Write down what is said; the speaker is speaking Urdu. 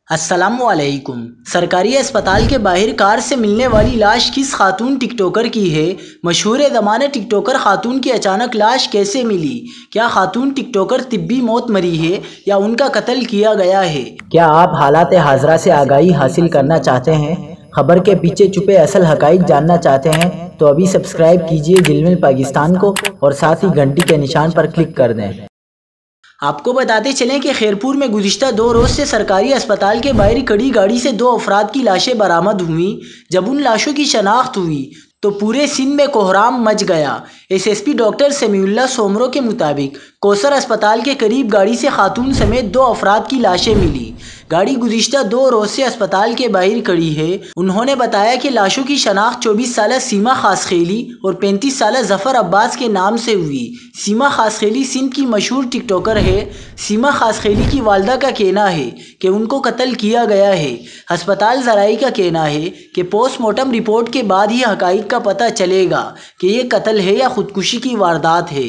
السلام علیکم۔ سرکاری اسپتال کے باہر کار سے ملنے والی لاش کس خاتون ٹک ٹاکر کی ہے؟ مشہور زمانہ ٹک ٹاکر خاتون کی اچانک لاش کیسے ملی؟ کیا خاتون ٹک ٹاکر طبی موت مری ہے یا ان کا قتل کیا گیا ہے؟ کیا آپ حالات حاضرہ سے آگاہی حاصل کرنا چاہتے ہیں؟ خبر کے پیچھے چھپے اصل حقائق جاننا چاہتے ہیں تو ابھی سبسکرائب کیجئے جلمل پاکستان کو اور ساتھ ہی گھنٹی کے نشان پر کلک کر دیں۔ آپ کو بتاتے چلیں کہ خیرپور میں گزشتہ 2 روز سے سرکاری اسپتال کے باہر کھڑی گاڑی سے 2 افراد کی لاشیں برآمد ہوئیں۔ جب ان لاشوں کی شناخت ہوئی تو پورے سندھ میں کوہرام مچ گیا۔ ایس ایس پی ڈاکٹر سمیع اللہ سومرو کے مطابق کوثر اسپتال کے قریب گاڑی سے خاتون سمیت 2 افراد کی لاشیں ملی۔ گاڑی گزشتہ 2 روز سے اسپتال کے باہر کھڑی ہے۔ انہوں نے بتایا کہ لاشوں کی شناخت 24 سالہ سیما خاصخیلی اور 35 سالہ ظفر عباس کے نام سے ہوئی۔ سیما خاصخیلی سندھ کی مشہور ٹک ٹاکر ہے۔ سیما خاصخیلی کی والدہ کا کہنا ہے کہ ان کو قتل کیا گیا ہے۔ ہسپتال ذرائع کا کہنا ہے کہ پوسٹ مارٹم رپورٹ کے بعد ہی حقائق کا پتہ چلے گا کہ یہ قتل ہے یا خودکشی کی واردات ہے۔